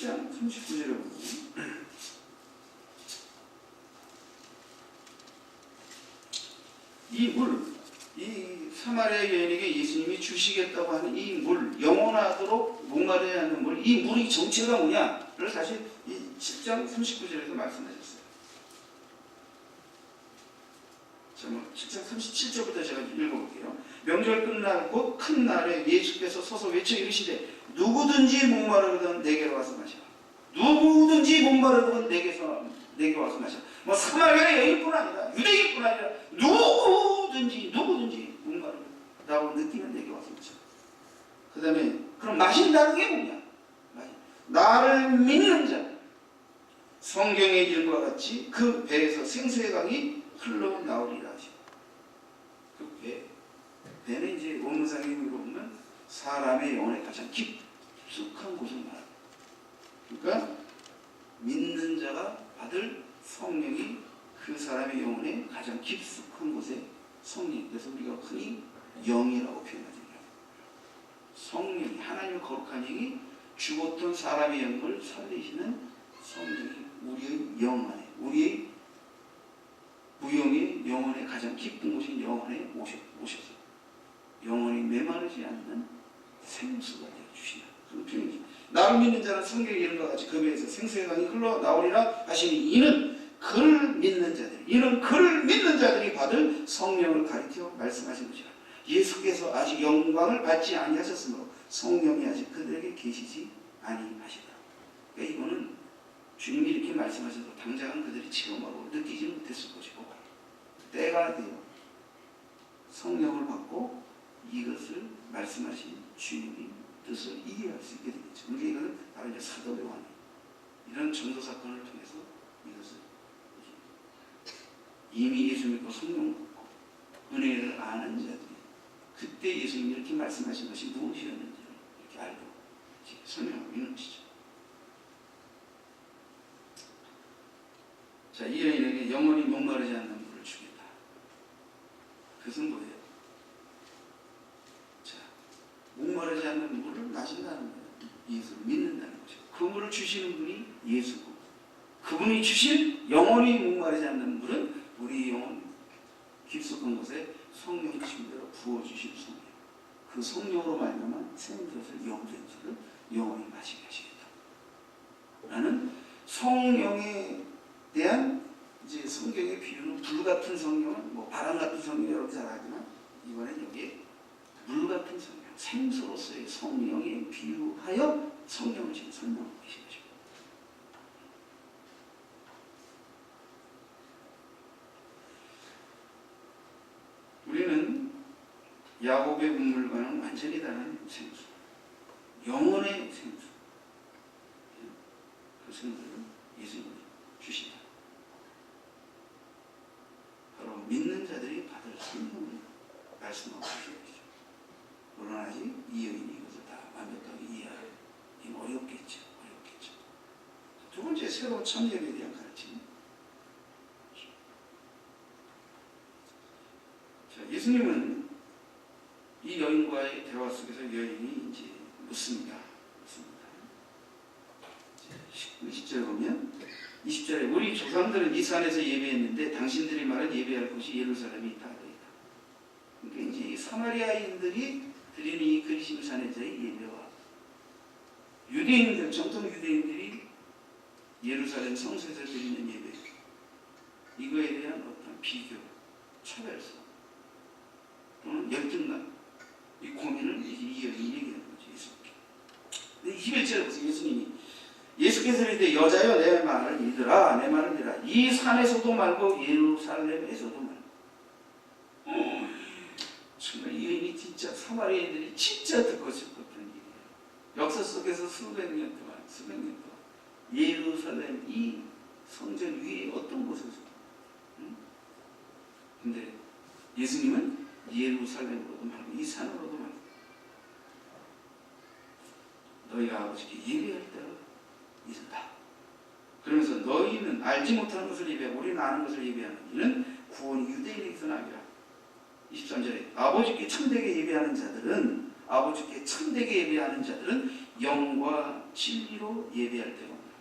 10장 39절에 보면 이 물, 이 사마리아 여인에게 예수님이 주시겠다고 하는 이 물, 영원하도록 목마르지 않는 물, 이 물의 정체가 뭐냐를 사실 이 10장 39절에서 말씀하셨어요. 자, 10장 37절부터 제가 읽어볼게요. 명절 끝날 곧 큰 날에 예수께서 서서 외쳐 이르시되 누구든지 목마르거든 내게로 와서 마시라. 누구든지 목마르거든 내게 와서 마시라. 뭐 사마리아 여인뿐 아니라 유대인뿐 아니라 누구든지 목마르다고 느끼면 내게 와서 마시라. 그 다음에 그럼 마신다는 게 뭐냐? 나를 믿는 자, 성경의 이름과 같이 그 배에서 생수의 강이 흘러나오리라 하시고, 그 배는 이제 원문상의 의미로 보면 사람의 영혼에 가장 깊숙한 곳을 말합니다. 그러니까 믿는 자가 받을 성령이 그 사람의 영혼에 가장 깊숙한 곳에 성령, 그래서 우리가 흔히 영이라고 표현하잖아요. 성령이, 하나님의 거룩한 영이 죽었던 사람의 영을 살리시는 성령이 우리의 영 안에, 우리의 무영의 영혼의 가장 깊은 곳인 영혼에 오셔서 영혼이 메마르지 않는 생수가 되어주시는 그런 표현이죠. 나를 믿는 자는 성경의 이름과 같이 그 배에서 생수의 강이 흘러나오리라 하시니 이는 그를 믿는 자들이 받을 성령을 가리켜 말씀하신 것이라. 예수께서 아직 영광을 받지 아니하셨으므로 성령이 아직 그들에게 계시지 아니하시더라. 그러니까 이거는 주님이 이렇게 말씀하셔도 당장은 그들이 체험하고 느끼지 못했을 것이고, 때가 되어 성령을 받고 이것을 말씀하신 주님이 뜻을 이해할 수 있게 되겠죠. 그러니까 이것은 바로 이제 사도 요한 이런 전도 사건을 통해서 이것을 이미 예수 믿고 성령 받고 은혜를 아는 자들이 그때 예수님이 이렇게 말씀하신 것이 무엇이었는지를 이렇게 알고 설명하고 있는 것이죠. 자, 이 여인에게 영원히 목마르지 않는 물을 주겠다. 그것은 뭐예요? 자, 목마르지 않는 물을 마신다는 거예요. 예수를 믿는다는 것이고, 그 물을 주시는 분이 예수고, 그분이 주신 영원히 목마르지 않는 물은 우리 영혼 깊숙한 곳에 성령이 침대로 부어주신 성령, 그 성령으로 말미암아 생것을 영생수를 영원히 마시게 하시겠다 라는 성령에 대한 이제 성경의 비유는 불같은 성령은 뭐 바람 같은 성령 여러분 잘 알지만 이번엔 여기에 물 같은 성령, 생수로서의 성령에 비유하여 성령을 지금 설명하고 계신 것입니다. 우리는 야곱의 문물과는 완전히 다른 생수, 영혼의 생수, 그 생수를 예수님이 주시다. 바로 믿는 자들이 받을 성령을 말씀하고 계신 것이죠. 물론 아직 이 여인이 이것을 다 완벽하게 이해하기는 어렵겠죠. 두 번째, 새로운 참여에 대한 가르침. 자, 예수님은 이 여인과의 대화 속에서 여인이 이제 묻습니다. 20절에 보면 20절에 우리 조상들은 이 산에서 예배했는데 당신들이 말한 예배할 곳이 예루살렘이 있다. 그러니까 이제 사마리아인들이 드리는 이 그리심 산에서의 예배와 유대인들, 정통 유대인들이 예루살렘 성소에서 드리는 예배, 이거에 대한 어떤 비교, 차별성 또는 열등감, 이 고민을 이 여인이 얘기하는 거죠. 예수님께. 근데 21절에 보세요. 예수께서 이르되 여자여 내 말을 믿으라. 내 말을 믿으라. 이 산에서도 말고 예루살렘에서도 말고. 정말 이 여인이 진짜 사마리아인들이 진짜 듣고 싶었던 얘기예요. 역사 속에서 수백 년 동안 예루살렘 이 성전 위에 어떤 곳에서 근데 예수님은 예루살렘으로도 말고 이 산으로도 말고 너희가 아버지께 예배할 때가 이른다. 그러면서 너희는 알지 못하는 것을 예배하고 우리는 아는 것을 예배하는 이는 구원이 유대인에게서는 아니라 23절에 아버지께 참되게 예배하는 자들은 영과 진리로 예배할 때가 옵니다.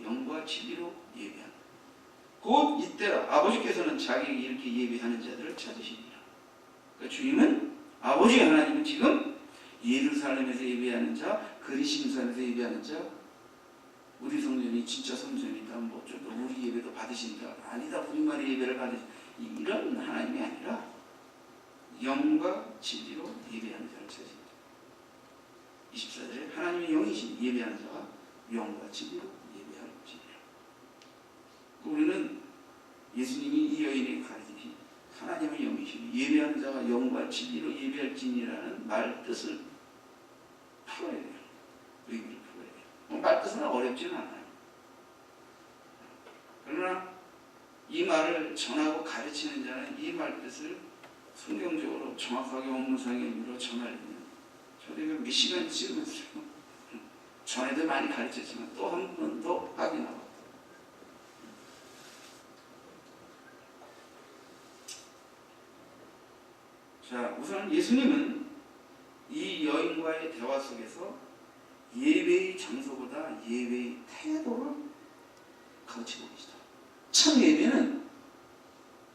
영과 진리로 예배하는. 곧 이때라 아버지께서는 자기에게 이렇게 예배하는 자들을 찾으십니다. 그러니까 주님은 아버지 하나님은 지금 예루살렘에서 예배하는 자, 그리심산에서 예배하는 자, 우리 성전이 진짜 성전이다, 뭐 좀 더 우리 예배도 받으신다, 아니다 우리만의 예배를 받으신다, 이런 하나님이 아니라 영과 진리로 예배하는 자를 찾으십니다. 24절에 하나님의 영이신 예배하는 자가 영과 진리로 예배할 것이니라. 우리는 예수님이 이 여인에게 가르치신 하나님의 영이신 예배하는 자가 영과 진리로 예배할지니라는 말 뜻을 풀어야 돼요. 의미를 풀어야 돼요. 말 뜻은 어렵지는 않아요. 그러나 이 말을 전하고 가르치는 자는 이 말 뜻을 성경적으로 정확하게 원문상의 의미로 전하려면 저도 몇 시간 찍으면서요. 전에도 많이 가르쳤지만 또 한 번 더 확인하고. 자, 우선 예수님은 이 여인과의 대화 속에서 예배의 장소보다 예배의 태도를 가르치고 계시다. 참 예배는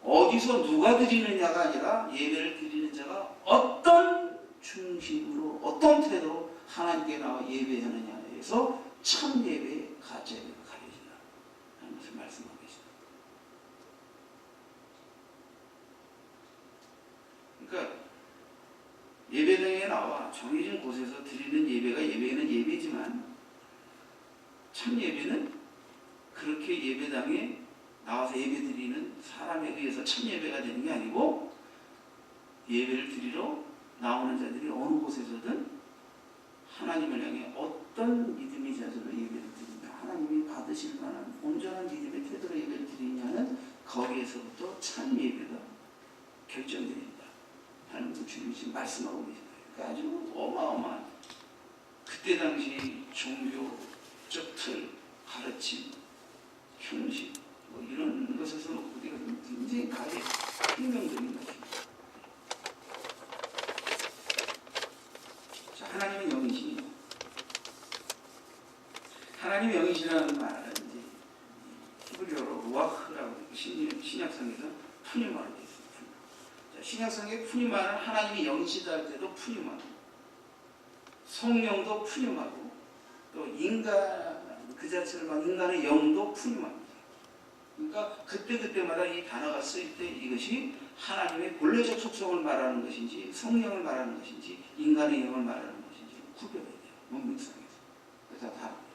어디서 누가 드리느냐가 아니라 예배를 드리는 자가 어떤 중심으로 어떤 태도로 하나님께 나와 예배하느냐에서 참 예배의 가짜 예배가 가려진다 하는 것을 말씀하고 계십니다. 그러니까 예배당에 나와 정해진 곳에서 드리는 예배가 예배는 예배지만 참 예배는 그렇게 예배당에 나와서 예배드리는 사람에 의해서 참 예배가 되는 게 아니고 예배를 드리러 나오는 자들이 어느 곳에서든 하나님을 향해 어떤 믿음의 자세로 예배를 드리냐, 하나님이 받으실 만한 온전한 믿음의 태도로 예배를 드리냐는 거기에서부터 참 예배가 결정됩니다 하는 걸 주님이 지금 말씀하고 계십니다. 그러니까 아주 어마어마한 그때 당시 종교적 틀, 가르침, 형식 뭐 이런 것에서 우리가 굉장히 가히 혁명적인 것입니다. 자, 하나님은 영이시니 하나님의 영이시라는 말은 이제 히브리어로 루아흐라고 신약성에서 푸니마로 되어 있습니다. 자, 신약성의 푸니마는 하나님이 영이시다 할 때도 푸니마고 성령도 푸니마고 또 인간 그 자체를 막 인간의 영도 푸니마입니다. 그러니까 그때그때마다 이 단어가 쓰일 때 이것이 하나님의 본래적 속성을 말하는 것인지 성령을 말하는 것인지 인간의 영을 말하는 것인지 구별해야 돼요. 문맥상에서. 그래서 다 다릅니다.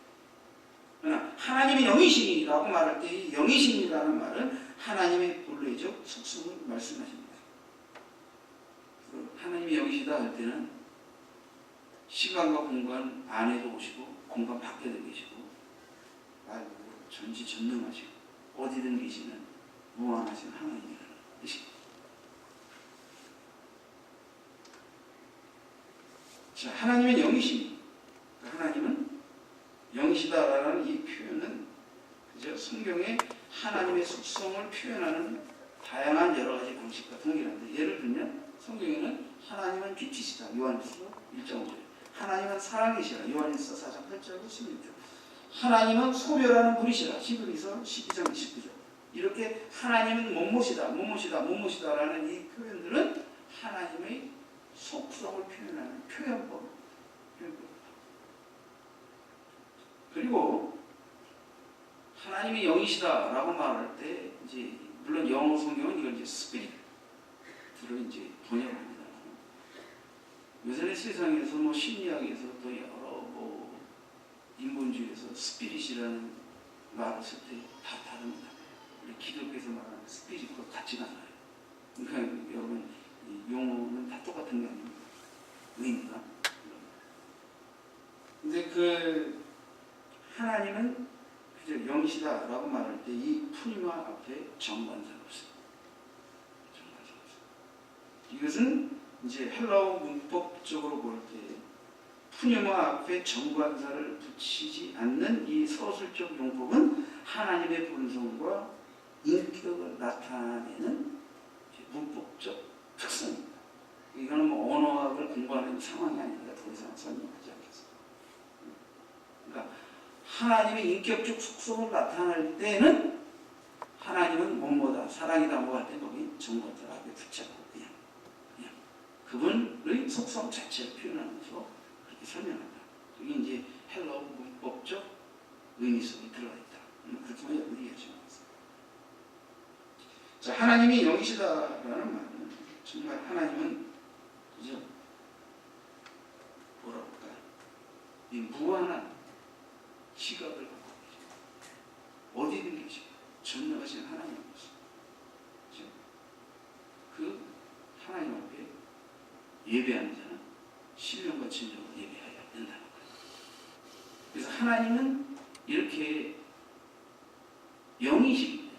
그러나 하나님의 영이시니라고 말할 때 이 영이시니라는 말은 하나님의 본래적 속성을 말씀하십니다. 하나님의 영이시다 할 때는 시간과 공간 안에도 오시고 공간 밖에도 계시고 말고 전지전능하시고 어디든 계시는 무한하신 하나님이라는 뜻입니다. 자, 하나님은 영이시니 하나님은 영이시다라는 이 표현은 그저 성경에 하나님의 속성을 표현하는 다양한 여러 가지 방식과 동일한데 예를 들면 성경에는 하나님은 빛이시다 요한일서 1장 5절 하나님은 사랑이시라 요한일서 4장 8절로 16절 하나님은 소멸하는 분이시라 히브리서 12장 29절 이렇게 하나님은 뭐뭐시다라는 이 표현들은 하나님의 속성을 표현하는 표현법. 그리고 하나님이 영이시다라고 말할 때 이제 물론 영어 성경은 이걸 이제 스피릿으로 이제 번역합니다. 요새 세상에서 뭐 심리학에서 또 여러 뭐 인본주의에서 스피릿이라는 말을 쓸 때 다 다릅니다. 우리 기독교에서 말하는 스피릿과 같지가 않아요. 그러니까 여러분 용어는 다 똑같은 게 아닙니다. 의미가. 근데 그 하나님은 그저 영이시다라고 말할 때 이 푸니마 앞에 정관사가 없어요. 정관사가 없어요. 이것은 이제 헬라어 문법적으로 볼 때 푸니마 앞에 정관사를 붙이지 않는 이 서술적 용법은 하나님의 본성과 인격을 나타내는 문법적 특성입니다. 이거는 뭐 언어학을 공부하는 상황이 아니니까 더 이상 설명하지 않겠습니다. 하나님의 인격적 속성을 나타낼 때는 하나님은 뭐뭐다, 사랑이다, 뭐 할 때 거기 정보들하게 붙잡고 그냥 그분의 속성 자체를 표현하면서 그렇게 설명한다. 그게 이제 헬러 문법적 의미 속에 들어가 있다. 그렇게만 이해하시면 되겠습니다. 자, 하나님이 영이시다라는 말은 정말 하나님은 그죠? 뭐라 볼까요? 이 무한한 시각을 갖고 계시고 어디든 계시고 전능하신 하나님이시죠. 그죠? 그 하나님 앞에 예배하는 자는 신령과 진정으로 예배해야 된다는 거예요. 그래서 하나님은 이렇게 영이시기 때문에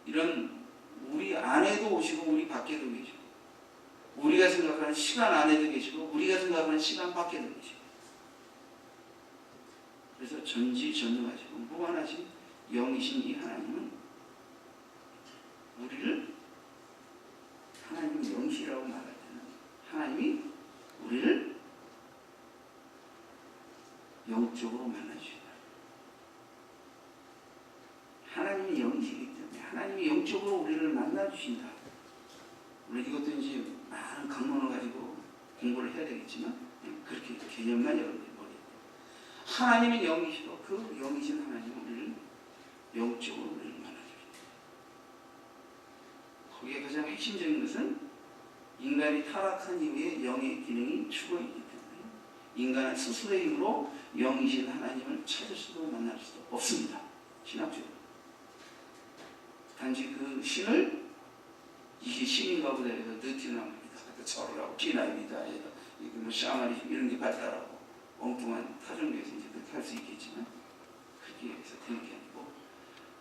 이런 우리 안에도 오시고 우리 밖에도 계시고 우리가 생각하는 시간 안에도 계시고 우리가 생각하는 시간 밖에도 계시고 그래서 전지전능하시고 무한하신 영이신 이 하나님은 우리를 하나님의 영이시라고 말할 때는 하나님이 우리를 영적으로 만나주신다. 하나님이 영이시기 때문에 하나님이 영적으로 우리를 만나주신다. 물론 이것도 이제 많은 강론을 가지고 공부를 해야 되겠지만 그렇게 개념만 여러분들이 머리에 하나님은 영이시고 그 영이신 하나님은 우리를 영적으로 우리를 만나주신다. 거기에 가장 핵심적인 것은 인간이 타락한 이후에 영의 기능이 죽어있기 때문에 인간은 스스로의 힘으로 영이신 하나님을 찾을 수도 만날 수도 없습니다. 신학적으로. 단지 그 신을 이게 신인가 보다 해서 느티나입니다. 철이라고 피나입니다. 이게 뭐 샤머니즘 이런 게 발달하고 엉뚱한 타종교에서 이제 그렇게 할 수 있겠지만 그렇게 해서 되는 게 아니고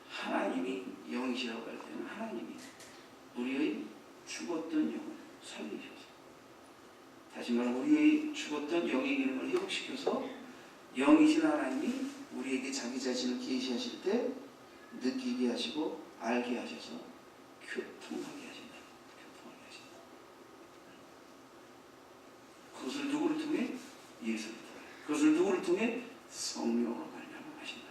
하나님이 영이시라고 할 때는 하나님이 우리의 죽었던 영을 살리셔서 다시 말해 우리의 죽었던 영의 기능을 회복시켜서 영이신 하나님이 우리에게 자기 자신을 계시하실 때 느끼게 하시고 알게 하셔서 교통하게 하신다. 교통하게 하신다. 그것을 누구를 통해? 예수를 통해. 그것을 누구를 통해? 성령으로 말미암아 하신다.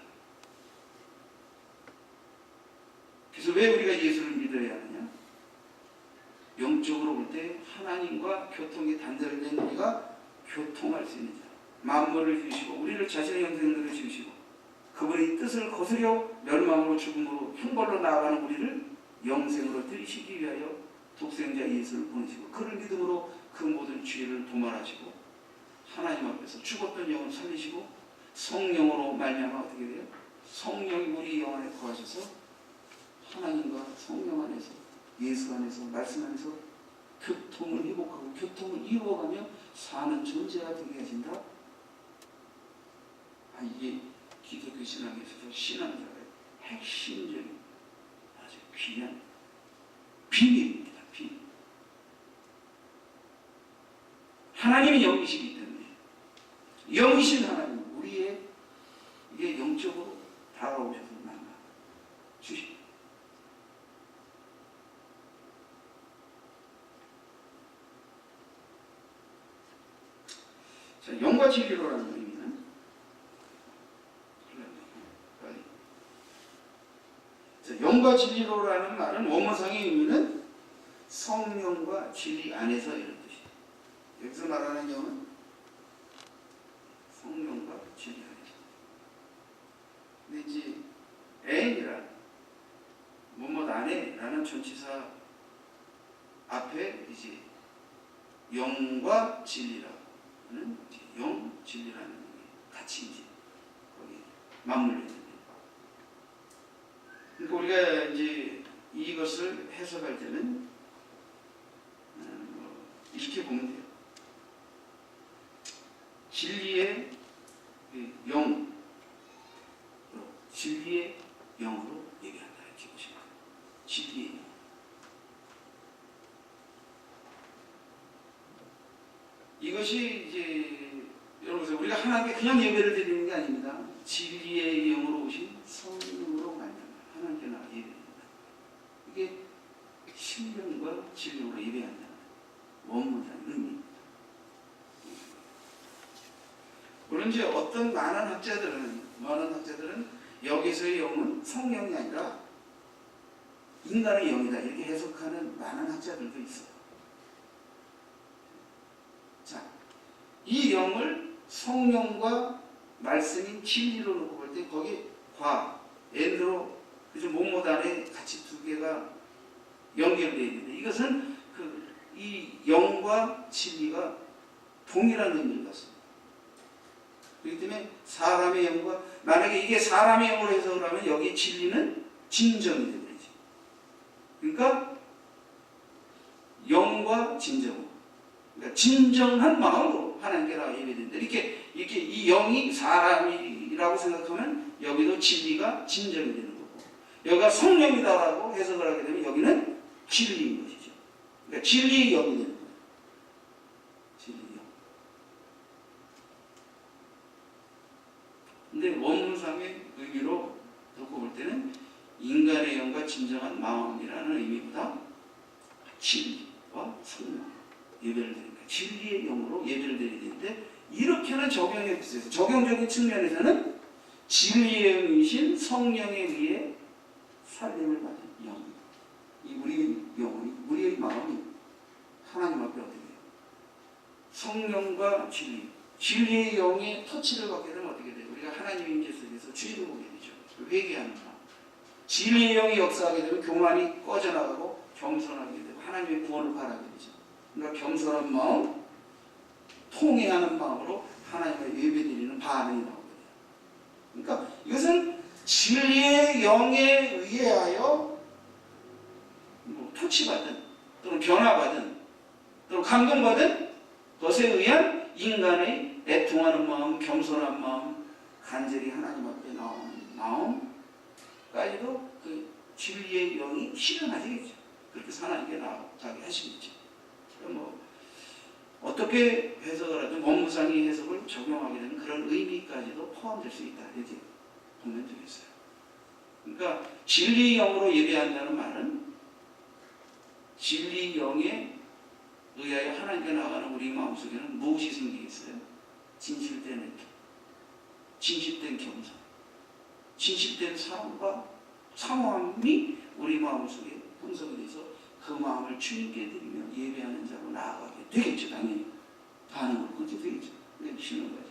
그래서 왜 우리가 예수를 믿어야 하느냐? 영적으로 볼 때 하나님과 교통이 단절된 우리가 교통할 수 있는 자. 만물을 지으시고 우리를 자신의 형상대로 지으시고 그분의 뜻을 거스려 멸망으로 죽음으로 형벌로 나아가는 우리를 영생으로 들이시기 위하여 독생자 예수를 보내시고 그를 믿음으로 그 모든 죄를 도말하시고 하나님 앞에서 죽었던 영을 살리시고 성령으로 말미암아 어떻게 돼요? 성령이 우리 영 안에 거하셔서 하나님과 성령 안에서 예수 안에서 말씀 안에서 교통을 회복하고 교통을 이루어가며 사는 존재가 되게 하신다. 이게 기독교 신앙에서도 신앙자의 핵심적인 아주 귀한 비밀입니다. 비밀. 하나님이 영이시기 때문에 영이신 하나님 우리의 이게 영적으로 다가오셔서 만나 주십니다. 자, 영과 진리로라는 의미는 영과 진리로라는 말은 원문상의 의미는 성령과 진리 안에서 이런 뜻이에요. 여기서 말하는 영은 성령과 진리 안에서. 근데 이제 N이란 뭐뭐 안에라는 전치사 앞에 이제 영과 진리라는 이제 영, 진리라는 같이 이제 거기 맞물려 있는. 그러니까 우리가 이제 이것을 해석할 때는 이렇게 보면 돼요. 진리의 영, 진리의 영으로 얘기한다. 이렇게 보시면 돼요. 진리의 영. 이것이 이제 여러분 우리가 하나님께 그냥 예배를 드리는 게 아닙니다. 진리의 영으로 오신 성령으로 말미암아 하나님께 나가 예배한다. 이게 신령과 진리로 예배한다. 원문상 의미입니다. 물론 이제 어떤 많은 학자들은 여기서의 영은 성령이 아니라 인간의 영이다 이렇게 해석하는 많은 학자들도 있어요. 자, 이 영을 성령과 말씀인 진리로 놓고 볼 때 거기 엔드로 그죠 몸못 안에 같이 두 개가 연결되어 있는데 이것은 이 영과 진리가 동일한 의미를 갖습니다. 그렇기 때문에 사람의 영과 만약에 이게 사람의 영으로 해석을 하면 여기 진리는 진정이 되죠. 그러니까 영과 진정, 그러니까 진정한 마음으로 하나님께 나와 예배된다. 이렇게 이 영이 사람이라고 생각하면 여기도 진리가 진정이 되는 거고, 여기가 성령이다라고 해석을 하게 되면 여기는 진리인 것이죠. 그러니까 진리의 영이 되는 거예요. 진리의 영. 근데 원문상의 의미로 놓고 볼 때는 인간의 영과 진정한 마음이라는 의미보다 진리와 성령 예배를 드립니다. 진리의 영으로 예배를 드려야 되는데 이렇게는 적용이 없어요. 적용적인 측면에서는 진리의 영이신 성령에 의해 살림을 받은 영, 우리의 영혼이, 우리의 마음이 하나님 앞에 어떻게 돼요? 성령과 진리의 영의 터치를 받게 되면 어떻게 돼요? 우리가 하나님의 임재 속에서 주님을 보게 되죠. 회개하는 마음. 진리의 영이 역사하게 되면 교만이 꺼져나가고 겸손하게 되고 하나님의 구원을 바라게 되죠. 그러니까 겸손한 마음, 통회하는 마음으로 하나님을 예배드리는 반응이 나오게 돼요. 그러니까 이것은 진리의 영에 의하여 터치받은 또는 변화받은 또는 감동받은 것에 의한 인간의 애통하는 마음, 겸손한 마음, 간절히 하나님 앞에 나오는 마음까지도 그 진리의 영이 실현하시겠죠. 그렇게 하나님께 나가게 하시겠죠. 어떻게 해석을 하든 원무상의 해석을 적용하게 되는 그런 의미까지도 포함될 수 있다 이렇게 보면 되겠어요. 그러니까 진리의 영으로 예배한다는 말은 진리의 영에 의하여 하나님께 나가는 우리 마음속에는 무엇이 생기겠어요? 진실된 애통, 진실된 겸손, 진실된 사랑과 사모함이 우리 마음속에 형성이 돼서 그 마음을 주님께 드리며 예배하는 자로 나아가게 되겠죠. 당연히 반응으로 그렇게 되겠죠. 그게 쉬는 거죠.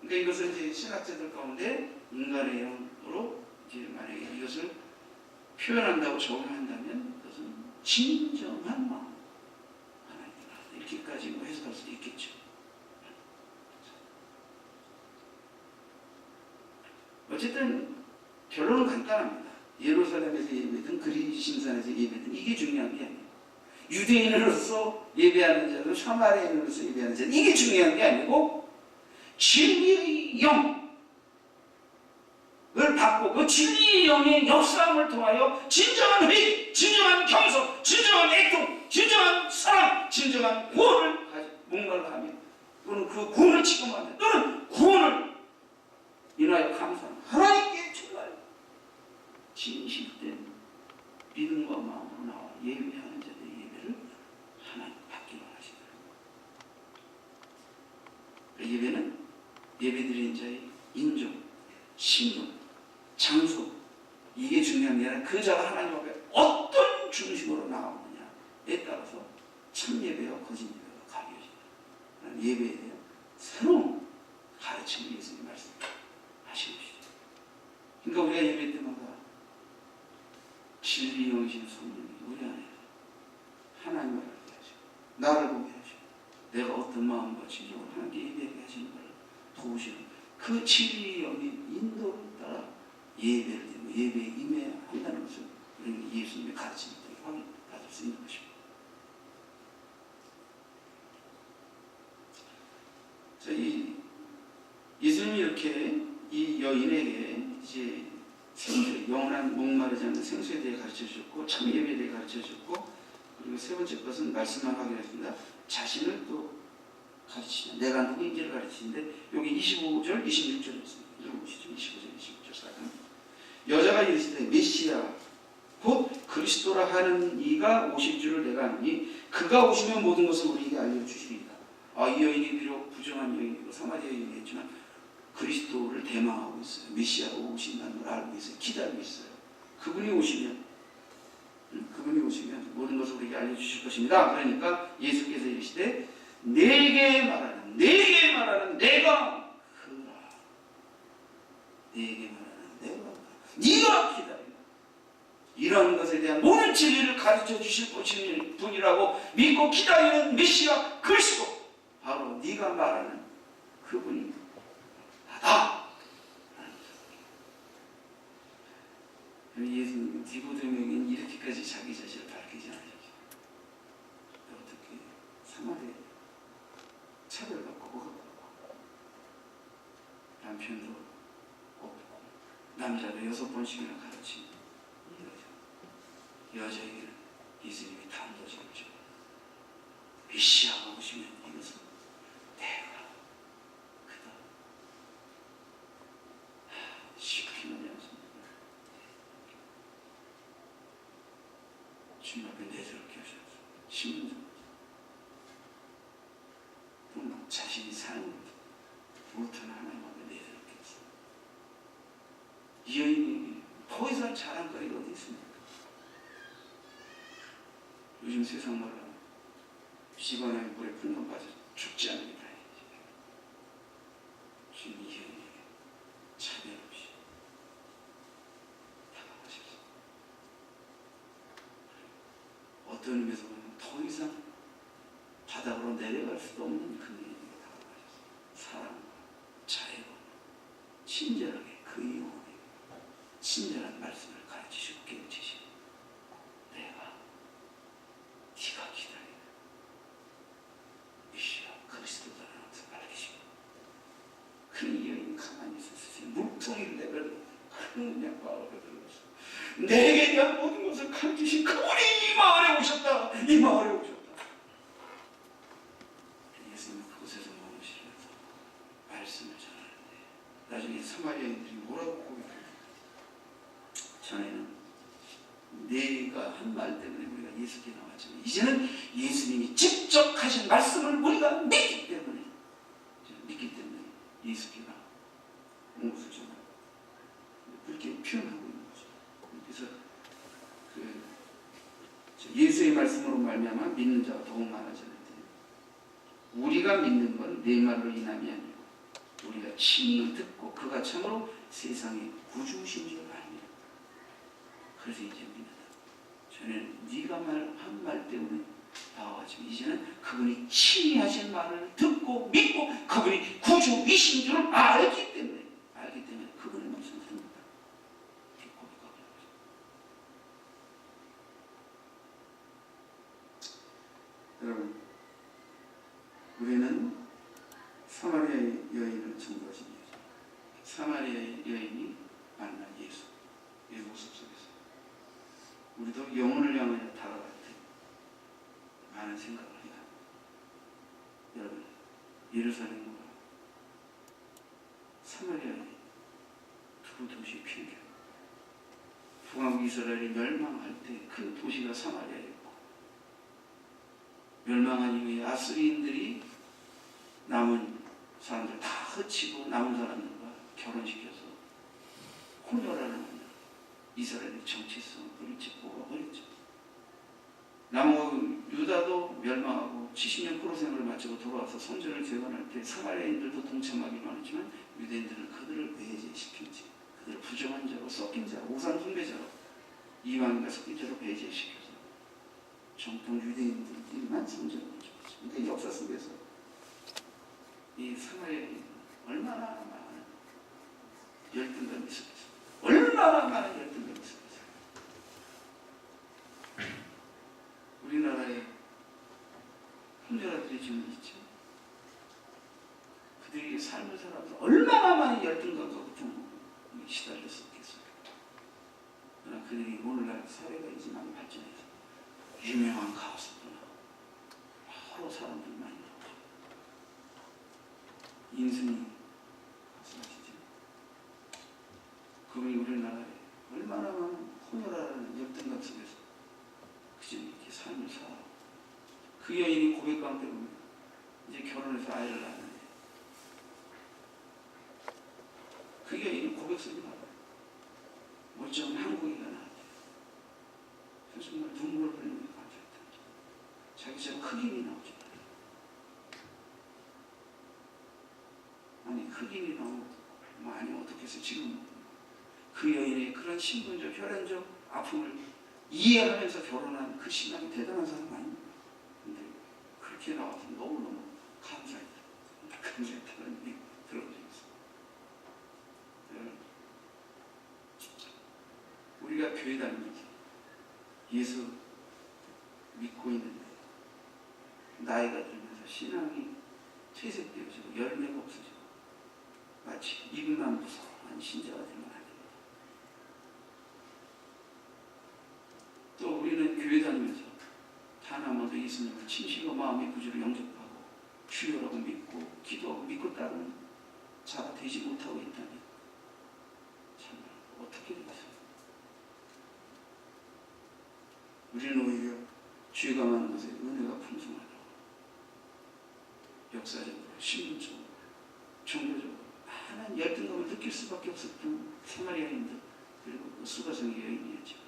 그러니까 이것을 이제 신학자들 가운데 인간의 영으로 이제 만약에 이것을 표현한다고 적용한다면 그것은 진정한 마음 하나님께 이렇게까지 해석할 수도 있겠죠. 어쨌든 결론은 간단합니다. 예루살렘에서 예배든 그리신산에서 예배든 이게 중요한 게 아니에요. 유대인으로서 예배하는 자든 사마리아인으로서 예배하는 자든 이게 중요한 게 아니고 진리의 영을 받고 그 진리의 영의 역사함을 통하여 진정한 회개, 진정한 겸손, 진정한 애통, 진정한 사랑, 진정한 구원을 목말라하며 또는 그 구원을 지금하며 또는 구원을 인하여 감사하는 하나님께 정말 진실된 믿음과 마음으로 나와 예배하는 자들의 예배를 하나님 받기로 하시더라. 예배는 예배드리는 자의 인종, 신분, 장소 이게 중요한 게 아니라 그 자가 하나님 앞에 어떤 중심으로 나오느냐에 따라서 참 예배와 거짓 예배가 가려진다. 예배에 대한 새로운 가르침을 예수님 말씀하시는 것이죠. 그러니까 우리가 예배 때마다 진리 영이신 성령이 우리 안에 하나님을 알게 하시고 나를 보게 하시고 내가 어떤 마음과 진정으로 하나님께 예배하게 하시는 것을 도우시는 그 진리 영의 인도를 따라 예배를 드리고 예배에 임해야 한다는 것을 우리는 예수님의 가르침을 통해 확인받을 수 있는 것입니다. 자, 예수님이 이렇게 이 여인에게 이제 생수, 영원한 목마르지 않는 생수에 대해 가르쳐 주셨고 참 예배에 대해 가르쳐 주셨고 그리고 세 번째 것은 말씀만 확인했습니다. 자신을 또 가르치는 내가 누구인지를 가르치는데 여기 25절, 26절에 있습니다. 읽어보시죠. 25절, 26절 사람. 여자가 이르시되 메시아 곧 그리스도라 하는 이가 오실 줄을 내가 아노니 그가 오시면 모든 것을 우리에게 알려주시리이다. 이 여인이 비록 부정한 여인이고 사마리아 여인이었지만 그리스도를 대망하고 있어요. 메시아가 오신다는 걸 알고 있어요. 기다리고 있어요. 그분이 오시면 모든 것을 우리에게 알려주실 것입니다. 그러니까 예수께서 이르시되 내게 말하는 내가 그라. 내게 말하는 내가 그라. 네가 기다려. 이런 것에 대한 모든 진리를 가르쳐 주실 분이라고 믿고 기다리는 메시아 그리스도, 바로 네가 말하는 그분이 나다. 예수님 디모데에게는 이렇게까지 자기 자신을 밝히지 않으셨죠. 어떻게 사마리아에 차별받고 억압받고 남편도 없고 남자도 6번씩이나 가르치고 여자에게는 예수님이 단도직입적으로 메시아가 오시면 이것은 내가 그다. 쉽게 말이 않습니다. 주님 앞에 내세롭게 하셔서 10년 전부터 또 자신이 사는 못하는 하나님 앞에 내세롭게 했습니다. 이 여인이 더 이상 자랑거리가 어디 있습니까? 요즘 세상 말로 비관의 물에 풍덩 빠져 죽지 않는 게 다행이지. 주님이 이 여인에게 차별 없이 다가가셔서 어떤 의미에서 보면 더 이상 바닥으로 내려갈 수도 없는 그 여인에게 다가가셔서 사랑과 자애와 친절하게 그 영혼에게 친절한 말씀을 가르치시고 깨우치시고 내가 네가 기다리는 메시아 그리스도다라는 것을 밝히시고 그 여인이 가만히 있었어요. 물통이를 내버려 그냥 마을에 들어가서 내게 대한 모든 것을 가르치신 그분이 이 마을에 오셨다. 이 마을에 오셨다. 예수님은 그곳에서 머무시면서 말씀을 전하는데 나중에 사마리아인들이 뭐라고 고백합니까? 전에는 내가 한 말 때문에 우리가 예수께 나왔지만 이제는 예수님이 직접 하신 말씀을 우리가 믿기 때문에 예수께 나온 것을 저는 그렇게 표현하고 있는 거죠. 그래서 예수의 말씀으로 말미암아 믿는 자가 더욱 많아졌는데 우리가 믿는 건 내 말로 인함이 아니고 우리가 친히 듣고 그가 참으로 세상의 구주신 줄 압니다. 그래서 이제 믿는다. 전에는 네가 한 말 때문에 나와가지고 이제는 그분이 친히 하신 말을 듣고 믿고 그분이 구주이신 줄 알기 때문에 그분의 말씀을 듣는다. 이렇게 고백하고 있습니다. 여러분, 우리는 사마리아 여인을 전도하신 예수, 사마리아 여인이 만난 예수의 모습 속에서 우리도 영혼을 향하여 다가갈 때 많은 생각을 해야 합니다. 여러분, 예루살렘과 사마리아의 두 도시의 편견, 북왕국 이스라엘이 멸망할 때 그 도시가 사마리아였고 멸망한 이후에 아스리인들이 남은 사람들 다 흩치고 남은 사람들과 결혼시켜서 혼혈하는 이스라엘의 정체성을 뽑아버렸죠. 남은 유다도 멸망하고 70년 포로 생활을 마치고 돌아와서 선전을 재건할 때 사마리아인들도 동참하기만 했지만 유대인들은 그들을 배제시켰지. 그들을 부정한 자로 섞인 자로 우상 숭배자로 이방인과 섞인 자로 배제시켜서 정통 유대인들만 선전을 해줬지. 근데 역사 속에서 이 사마리아인은 얼마나 많은 열등감이 있었겠어요. 얼마나 많은 열등감이 있었겠어요. 우리나라에 혼혈아들이 지금 있죠. 그들이 삶을 살아서 얼마나 많은 열등감과 고통에 시달렸었겠어요. 그러나 그들이 오늘날 사회가 이제 많이 발전해서 유명한 가수구나 여러 사람들이 많이 나오죠. 인순이 가수 아시죠? 그분이 우리나라에 얼마나 많은 혼혈아라는 열등감 속에서 그저 이렇게 삶을 살아. 그 여인이 고백한 대로 이제 결혼해서 아이를 낳았는데 그 여인은 고백서를 나와요. 멀쩡한 한국인가 나왔대요. 그래서 정말 눈물을 흘리며 감사했다. 자기처럼 흑인이 나오지 않아요. 아니 흑인이 나오면 아니 어떻게 해서 지금 그 여인의 그런 신분적 혈연적 아픔을 이해하면서 결혼한 그 신랑이 대단한 사람 아닙니까? 근데 그렇게 나와서 너무너무 감사했다. 감사했다는 얘기 들어본 적이 있어요. 우리가 교회 다니면서 예수 믿고 있는데 나이가 들면서 신앙이 퇴색되어지고 열매가 없어지고 마치 입만 무성한 신자가 되면 안 됩니다. 또 우리는 교회 다니면서 단 한 번도 예수님을 진실로 마음의 구주로 영접하고 주여라고 믿고 기도하고 믿고 따르는 자가 되지 못하고 있다면 정말 어떻게 되겠어요? 우리는 오히려 죄가 많은 곳에 은혜가 풍성하다. 역사적으로, 신분적으로, 종교적으로 많은 열등감을 느낄 수밖에 없었던 사마리아인들 그리고 그 수가성의 여인이었지만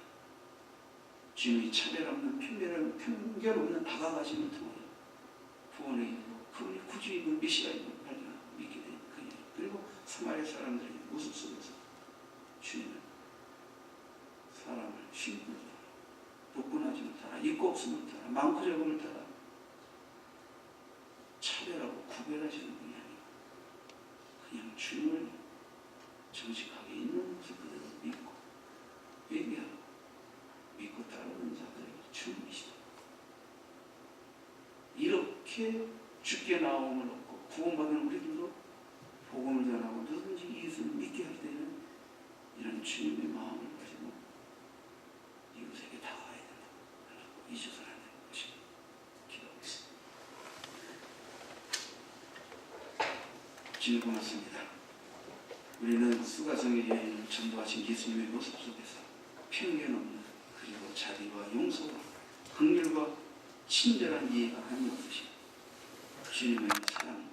주님이 차별 없는 편견 없는 다가가심을 통하여 구원의 이루고 그분이 구주임을 메시아임을 발견하고 믿게 된 그 일. 그리고 사마리아 사람들의 모습 속에서 주님은 사람을 신분을 따라 노곤하지를 따라 있고 없음을 따라 많고 적음을 따라 차별하고 구별하시는 분이 아니고 그냥 주님을 정직하게 있는 모습 그대로 믿고 얘기하고 믿고 따르는 자들에게 주님이시다. 이렇게 주께 나옴을 얻고 구원받은 우리들도 복음을 전하고 누구든지 이웃을 믿게 할 때는 이런 주님의 마음을 가지고 이웃에게 다가가야 된다. 잊어서는 안 되는 것입니다. 기도하겠습니다. 주님 고맙습니다. 우리는 수가성의 여인을 전도하신 예수님의 모습 속에서 편견 없는 그리고 자비와 용서와 긍휼과 친절한 이해가 한이 없으신 주님의 사랑